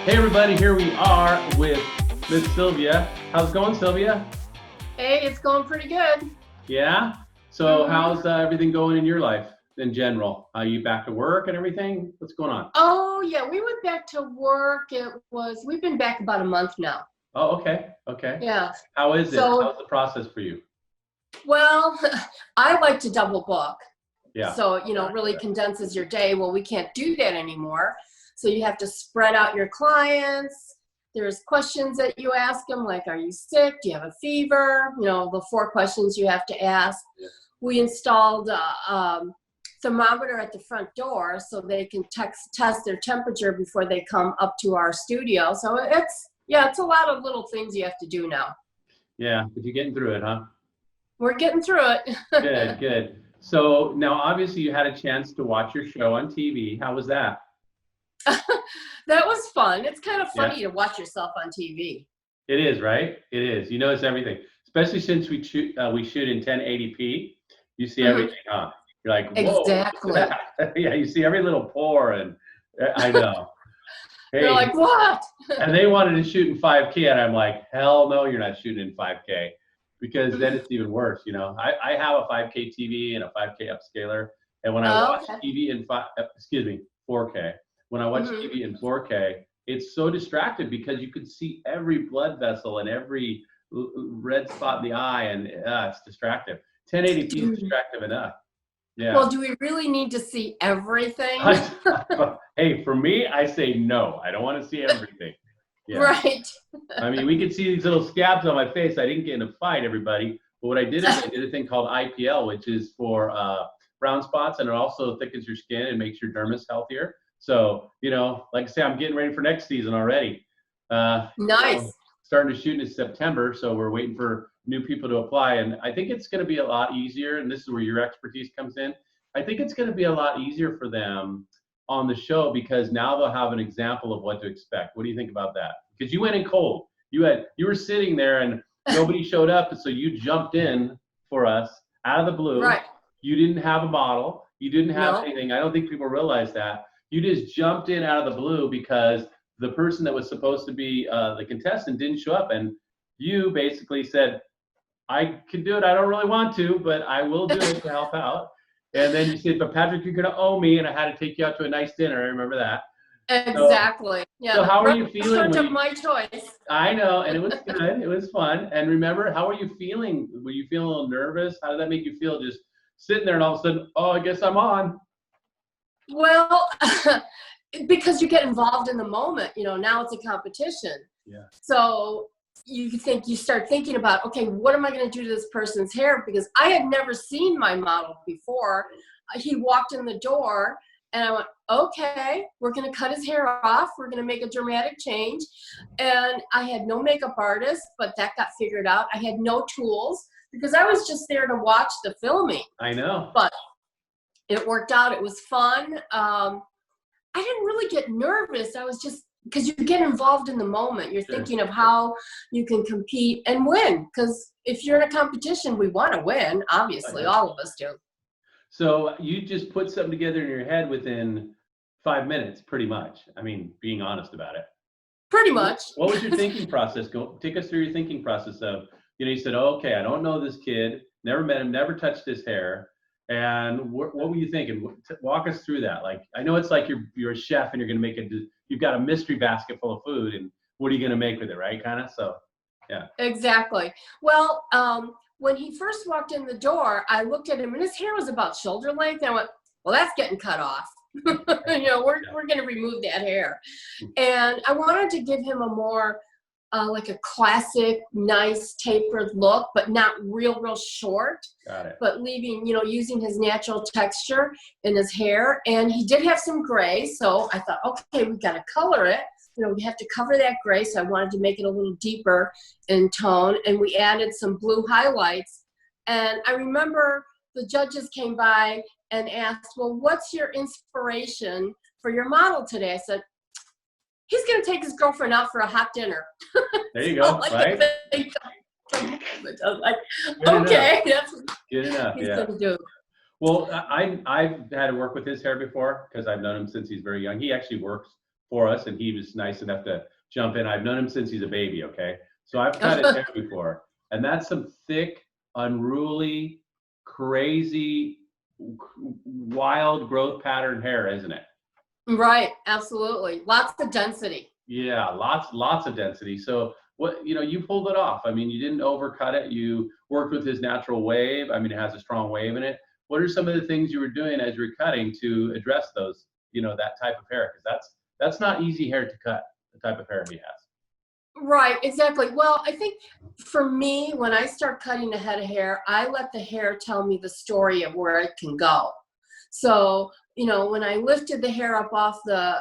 Hey everybody, here we are with Miss Sylvia. How's it going, Sylvia? Hey, it's going pretty good. Yeah? So hmm how's everything going in your life in general? Are you back to work and everything? What's going on? Oh, yeah, we went back to work. We've been back about a month now. Oh, okay, okay. Yeah. How is it? So, How's the process for you? well, I like to double book. Yeah, So, yeah, really condenses your day. Well, we can't do that anymore. So you have to spread out your clients. There's questions that you ask them, like, are you sick? Do you have a fever? The four questions you have to ask. yeah. We installed a thermometer at the front door so they can test their temperature before they come up to our studio. So it's a lot of little things you have to do now. Yeah, but you're getting through it, huh? We're getting through Good, it. good. So now obviously you had a chance to watch your show on TV. How was that? That was fun. It's kind of Yeah, funny to watch yourself on TV. it is, right? It is. You notice everything, especially since we shoot in 1080p. You see hmm everything, huh? You're like, whoa, look Exactly. at that. Yeah, you see every little pore, and I know. You're Hey, like, what? and they wanted to shoot in 5K, and I'm like, hell no, you're not shooting in 5K, because then it's even worse. I have a 5K TV and a 5K upscaler, and when I Oh, watch okay. TV in 4K, when I watch hmm TV in 4K, it's so distracted because you can see every blood vessel and every red spot in the eye, and it's distractive. 1080p is distractive enough. Yeah. Well, do we really need to see everything? Hey, for me, I say no. I don't want to see everything. Yeah. Right. I mean, we could see these little scabs on my face. I didn't get in a fight, everybody. But what I did is I did a thing called IPL, which is for brown spots, and it also thickens your skin and makes your dermis healthier. So, like I say, I'm getting ready for next season already. Uh, you know, Nice. Starting to shoot in September, so we're waiting for new people to apply. And I think it's going to be a lot easier, and this is where your expertise comes in. I think it's going to be a lot easier for them on the show because now they'll have an example of what to expect. What do you think about that? Because you went in cold. You were sitting there and nobody showed up, and so you jumped in for us out of the blue. Right. You didn't have a model. You didn't have No. anything. I don't think people realize that. You just jumped in out of the blue because the person that was supposed to be the contestant didn't show up, and you basically said, "I can do it. I don't really want to, but I will do it to help out." And then you said, "But Patrick, you're going to owe me," and I had to take you out to a nice dinner. I remember that. So, Exactly. so Yeah. how are you feeling Restaurant when of you? my choice. I know, and it was good. It was fun. And remember, how are you feeling? Were you feeling a little nervous? How did that make you feel? Just sitting there, and all of a sudden, oh, I guess I'm on. Well, because you get involved in the moment, now it's a competition. Yeah. So you start thinking about, okay, what am I going to do to this person's hair? Because I had never seen my model before. He walked in the door and I went, okay, we're going to cut his hair off. We're going to make a dramatic change. And I had no makeup artist, but that got figured out. I had no tools because I was just there to watch the filming. I know. But it worked out. It was fun. I didn't really get nervous. I was just because you get involved in the moment. You're Sure. thinking of how you can compete and win. Because if you're in a competition, we want to win. Oh, Obviously, yeah. all of us do. So you just put something together in your head within 5 minutes, pretty much. I mean, being honest about it. Pretty much. What was your thinking process? Take us through your thinking process of, you said, oh, okay, I don't know this kid, never met him, never touched his hair. And what were you thinking? Walk us through that. Like, I know it's like you're a chef and you're going to you've got a mystery basket full of food, and what are you going to make with it, right? Kind of. So, yeah. Exactly. Well, when he first walked in the door, I looked at him and his hair was about shoulder length. And I went, well, that's getting cut off. We're going to remove that hair. And I wanted to give him a more like a classic, nice tapered look, but not real short, Got it. but leaving, using his natural texture in his hair. And he did have some gray. So I thought, okay, we got to color it. We have to cover that gray. So I wanted to make it a little deeper in tone. And we added some blue highlights. And I remember the judges came by and asked, well, what's your inspiration for your model today? I said, he's going to take his girlfriend out for a hot dinner. There you go, right? I was like, Good okay, enough. that's what Good enough, he's yeah. going to do. Well, I've had to work with his hair before because I've known him since he's very young. He actually works for us, and he was nice enough to jump in. I've known him since he's a baby, okay? So I've cut his hair before, and that's some thick, unruly, crazy, wild growth pattern hair, isn't it? Right, absolutely. Lots of density. Yeah, lots of density. So what, you pulled it off. I mean, you didn't overcut it. You worked with his natural wave. I mean, it has a strong wave in it. What are some of the things you were doing as you were cutting to address those, that type of hair? Because that's not easy hair to cut, the type of hair he has. Right, exactly. Well, I think for me, when I start cutting a head of hair, I let the hair tell me the story of where it can go. So, when I lifted the hair up off the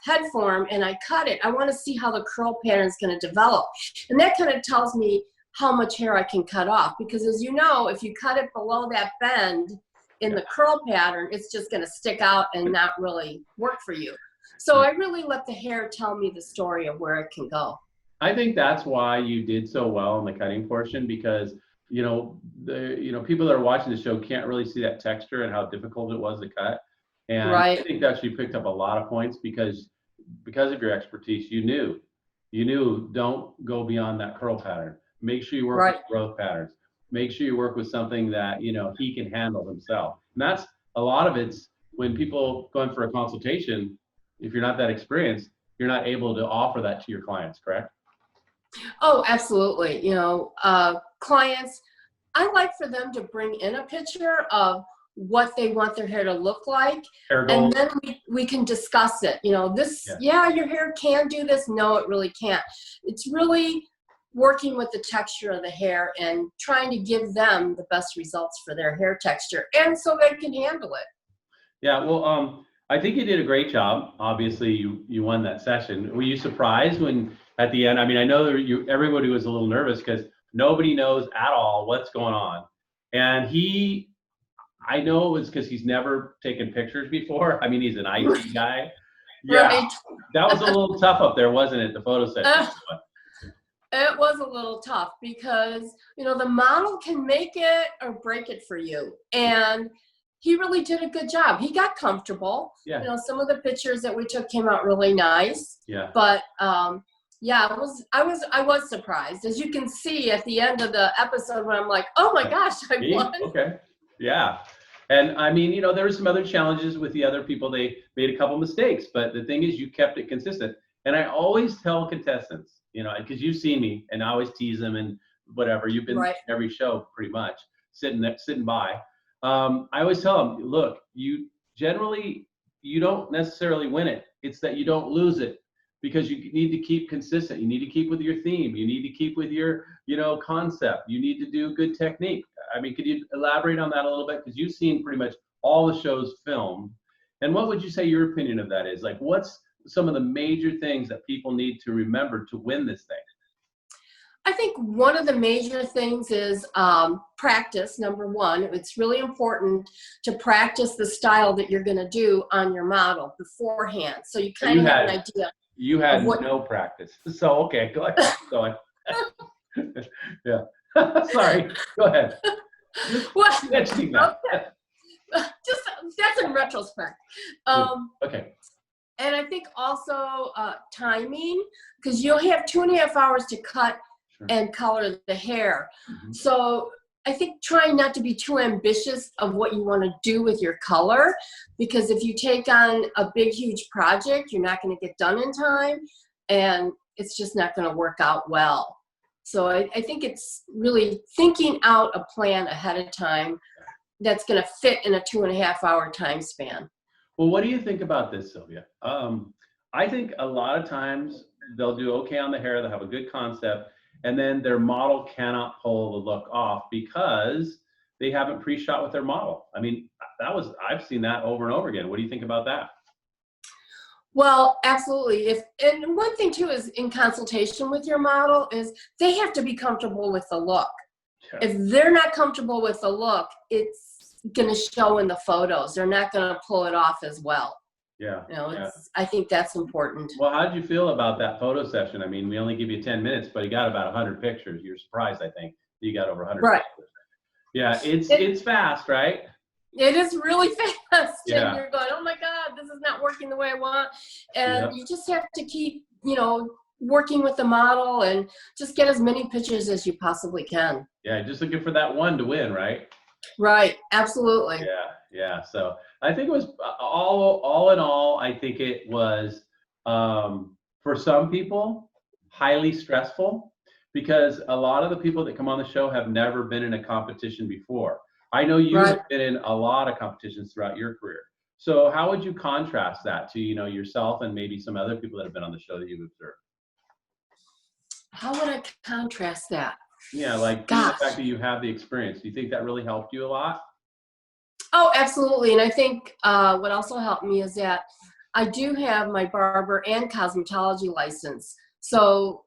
head form and I cut it, I want to see how the curl pattern is going to develop. And that kind of tells me how much hair I can cut off. Because as you know, if you cut it below that bend in the curl pattern, it's just going to stick out and not really work for you. So I really let the hair tell me the story of where it can go. I think that's why you did so well in the cutting portion, because people that are watching the show can't really see that texture and how difficult it was to cut. And right. I think that you picked up a lot of points because of your expertise. You knew don't go beyond that curl pattern. Make sure you work with growth patterns. Make sure you work with something that he can handle himself. And that's a lot of it's when people go in for a consultation. If you're not that experienced, you're not able to offer that to your clients, correct? Oh, absolutely. Clients, I like for them to bring in a picture of what they want their hair to look like, and then we can discuss it. Your hair can do this. No, it really can't. It's really working with the texture of the hair and trying to give them the best results for their hair texture, and so they can handle it. Yeah, well, I think you did a great job. Obviously, you won that session. Were you surprised when at the end? I mean, I know everybody was a little nervous because nobody knows at all what's going on. And I know it was because he's never taken pictures before. I mean, he's an IT guy. Yeah, right. That was a little tough up there, wasn't it? The photo session. It was a little tough because, the model can make it or break it for you. And he really did a good job. He got comfortable. Yeah. Some of the pictures that we took came out really nice. Yeah. But I was surprised. As you can see at the end of the episode when I'm like, oh my gosh, I won. Okay. Yeah. And I mean, there were some other challenges with the other people. They made a couple mistakes, but the thing is you kept it consistent. And I always tell contestants, because you've seen me and I always tease them and whatever. You've been every show pretty much sitting by. I always tell them, look, you don't necessarily win it. It's that you don't lose it, because you need to keep consistent. You need to keep with your theme. You need to keep with your, concept. You need to do good technique. I mean, could you elaborate on that a little bit? Because you've seen pretty much all the shows filmed. And what would you say your opinion of that is? Like, what's some of the major things that people need to remember to win this thing? I think one of the major things is practice, number one. It's really important to practice the style that you're going to do on your model beforehand. So you kind of have an idea. You had no practice. So, okay, go ahead. Yeah. Sorry, go ahead. That's in retrospect. Okay. And I think also timing, because you'll have 2.5 hours to cut and color the hair. Mm-hmm. So I think trying not to be too ambitious of what you want to do with your color, because if you take on a big, huge project, you're not going to get done in time, and it's just not going to work out well. So I think it's really thinking out a plan ahead of time that's going to fit in a 2.5 hour time span. Well, what do you think about this, Sylvia? I think a lot of times they'll do okay on the hair, they'll have a good concept, and then their model cannot pull the look off because they haven't pre-shot with their model. I mean, I've seen that over and over again. What do you think about that? Well, absolutely. And one thing too is in consultation with your model is they have to be comfortable with the look. Yeah. If they're not comfortable with the look, it's going to show in the photos. They're not going to pull it off as well. Yeah. I think that's important. Well, how did you feel about that photo session? I mean, we only give you 10 minutes, but you got about 100 pictures. You're surprised, I think, you got over 100 pictures. Yeah, it's fast, right? It is really fast. Yeah. And you're going, oh my God, this is not working the way I want. And Yep. you just have to keep, working with the model and just get as many pictures as you possibly can. Yeah, just looking for that one to win, right? Right. Absolutely. Yeah, yeah. So I think it was all in all, I think it was for some people highly stressful because a lot of the people that come on the show have never been in a competition before. I know you Right. have been in a lot of competitions throughout your career. So how would you contrast that to, yourself and maybe some other people that have been on the show that you've observed? How would I contrast that? Yeah, like due to the Gosh. fact that you have the experience, do you think that really helped you a lot? Oh, absolutely. And I think what also helped me is that I do have my barber and cosmetology license. So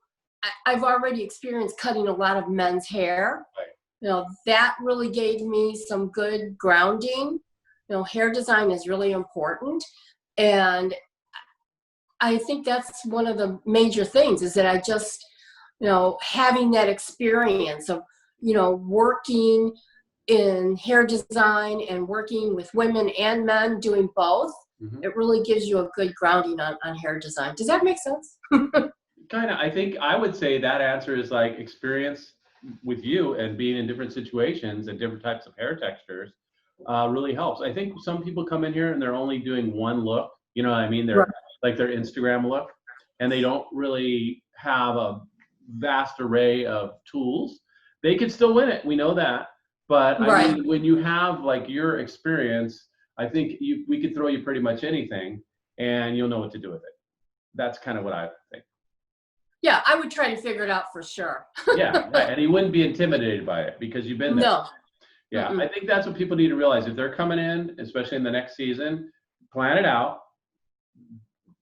I've already experienced cutting a lot of men's hair. Right. That really gave me some good grounding. Hair design is really important. And I think that's one of the major things is that I just, having that experience of, working in hair design and working with women and men doing both, Mhm. it really gives you a good grounding on hair design. Does that make sense? Kind of, I think I would say that answer is like experience with you and being in different situations and different types of hair textures really helps. I think some people come in here and they're only doing one look, you know what I mean? They're Right. like their Instagram look, and they don't really have a vast array of tools. They could still win it, we know that. But I Right. mean, when you have like your experience, I think we could throw you pretty much anything and you'll know what to do with it. That's kind of what I think. Yeah, I would try to figure it out for sure. Yeah, right. And he wouldn't be intimidated by it because you've been there. No. Yeah, I Mm-mm. think that's what people need to realize. If they're coming in, especially in the next season, plan it out,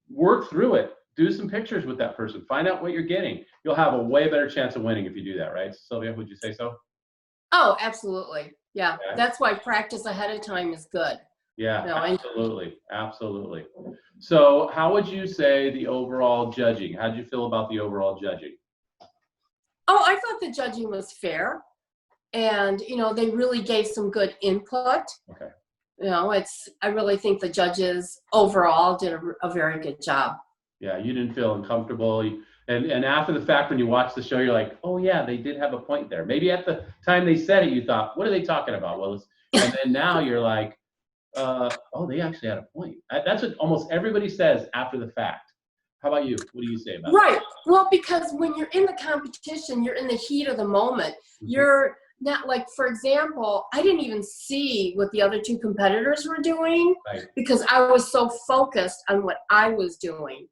work through it, do some pictures with that person, find out what you're getting. You'll have a way better chance of winning if you do that, right? Sylvia, would you say so? Oh, absolutely. Yeah, Yeah, that's why practice ahead of time is good. yeah, And absolutely, absolutely. So, how would you say the overall judging? How did you feel about the overall judging? oh, I thought the judging was fair, and they really gave some good input. Okay. I really think the judges overall did a very good job. Yeah, you didn't feel uncomfortable. And after the fact, when you watch the show, you're like, oh yeah, they did have a point there. Maybe at the time they said it, you thought, what are they talking about? Well, and then now you're like, oh, they actually had a point. That's what almost everybody says after the fact. How about you? What do you say about Right. Well, because when you're in the competition, you're in the heat of the moment. it? You're not like, for example, I didn't even see what the other two competitors were doing Right. because I was so focused on what I was doing.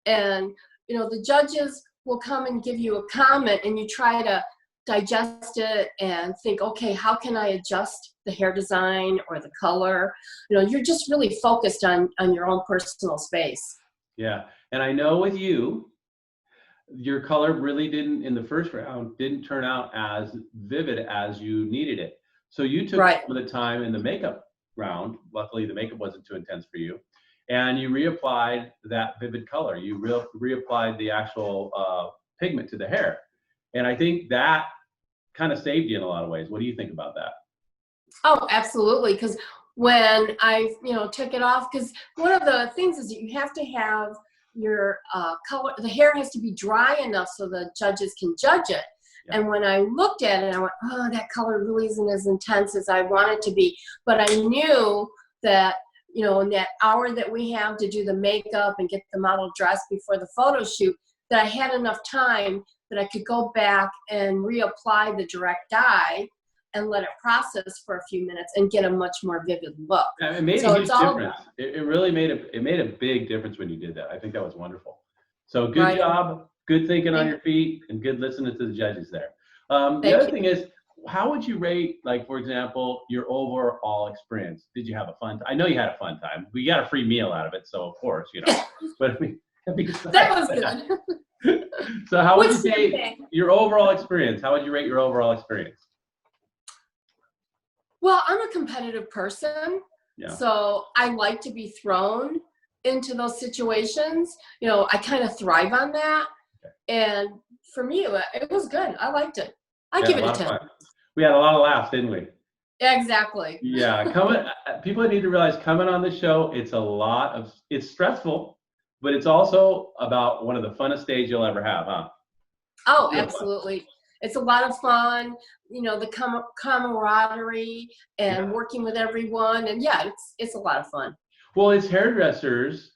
And, the judges will come and give you a comment and you try to digest it and think, okay, how can I adjust the hair design or the color? You're just really focused on your own personal space. Yeah. And I know with you, your color really didn't in the first round didn't turn out as vivid as you needed it. So you took Right. some of the time in the makeup round. Luckily, the makeup wasn't too intense for you, and you reapplied that vivid color. You reapplied the actual pigment to the hair, and I think that kind of saved you in a lot of ways. What do you think about that? Oh, absolutely. Because when I, took it off, because one of the things is that you have to have your color, the hair has to be dry enough so the judges can judge it. Yeah. And when I looked at it, I went, oh, that color really isn't as intense as I want it to be. But I knew that, in that hour that we have to do the makeup and get the model dressed before the photo shoot, that I had enough time that I could go back and reapply the direct dye and let it process for a few minutes and get a much more vivid look. Yeah, it made So a it's huge all difference. It really made a big difference when you did that. I think that was wonderful. So good right. job, good thinking on Thank, your feet, and good listening to the judges there. The thank other you. thing is, how would you rate, like for example, your overall experience? Did you have a fun? I know you had a fun time. We got a free meal out of it, so of course, But I mean, besides That was that, good. so how would Which you say your overall experience? How would you rate your overall experience? Well, I'm a competitive person, Yeah. so I like to be thrown into those situations. I kind of thrive on that. Okay. And for me, it was good. I liked it. I Yeah, give a it a lot of 10. fun. We had a lot of laughs, didn't we? Exactly. Yeah, people need to realize coming on the show, it's stressful, but it's also about one of the funnest days you'll ever have, huh? Oh, Real fun. absolutely. It's a lot of fun, the camaraderie and Yeah. working with everyone. And yeah, it's a lot of fun. Well, it's hairdressers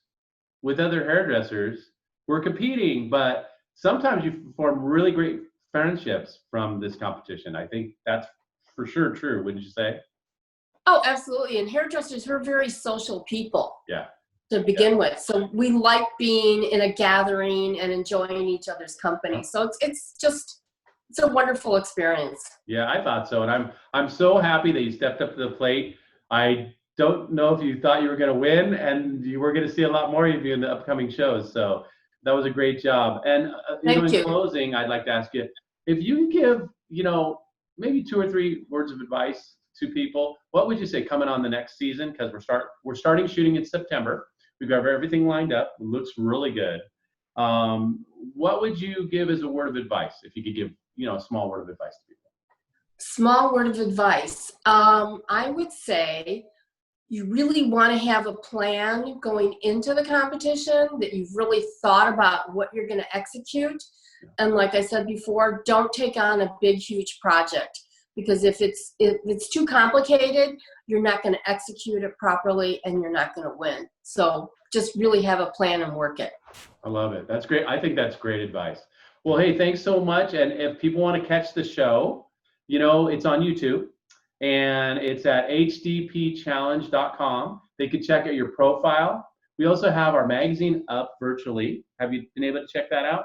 with other hairdressers. We're competing, but sometimes you form really great friendships from this competition. I think that's for sure true, wouldn't you say? Oh, absolutely. And hairdressers, we're very social people Yeah. to begin with. So we like being in a gathering and enjoying each other's company. So it's a wonderful experience. Yeah, I thought so, and I'm so happy that you stepped up to the plate. I don't know if you thought you were going to win, and you were going to see a lot more of you in the upcoming shows. So that was a great job. And Thank in you. closing, I'd like to ask you if you could give maybe 2 or 3 words of advice to people. What would you say coming on the next season? Because we're starting shooting in September. We've got everything lined up. It looks really good. What would you give as a word of advice if you could give a small word of advice to people? Small word of advice. I would say you really want to have a plan going into the competition, that you've really thought about what you're going to execute. And like I said before, don't take on a big, huge project, because if it's too complicated, you're not going to execute it properly and you're not going to win. So just really have a plan and work it. I love it. That's great. I think that's great advice. Well, hey, thanks so much. And if people want to catch the show, it's on YouTube and it's at hdpchallenge.com. They could check out your profile. We also have our magazine up virtually. Have you been able to check that out?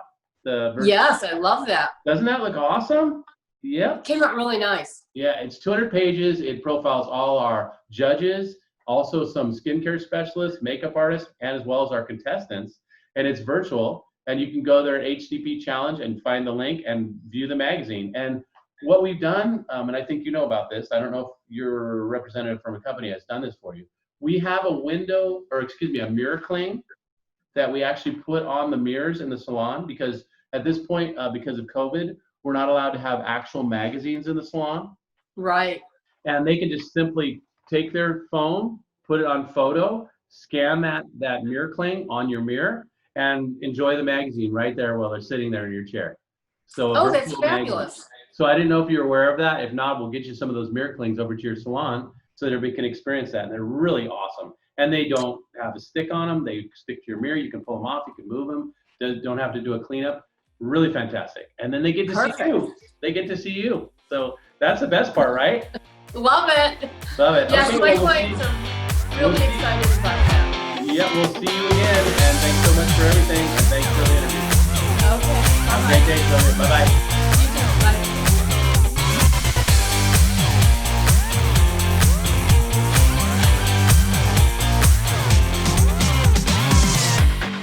Yes, I love that. Doesn't that look awesome? Yep. Came out really nice. Yeah, it's 200 pages. It profiles all our judges, also some skincare specialists, makeup artists, and as well as our contestants. And it's virtual. And you can go there at HDP Challenge and find the link and view the magazine. And what we've done, and I think you know about this, I don't know if your representative from a company has done this for you. We have a mirror cling that we actually put on the mirrors in the salon, because at this point, because of COVID, we're not allowed to have actual magazines in the salon. Right. And they can just simply take their phone, put it on photo, scan that mirror cling on your mirror, and enjoy the magazine right there while they're sitting there in your chair. So That's fabulous. magazine. So I didn't know if you were aware of that. If not, we'll get you some of those mirror clings over to your salon so that everybody can experience that. And they're really awesome. And they don't have a stick on them. They stick to your mirror. You can pull them off. You can move them. Don't have to do a cleanup. Really fantastic. And then they get to see you. They get to see you. So that's the best part, right? Love it. Love it. Yes, Okay, my clients are really excited about that. Yeah, we'll see you again. And thanks so much for everything. And thanks for the interview. Okay. Have a great day, Sylvia. Bye.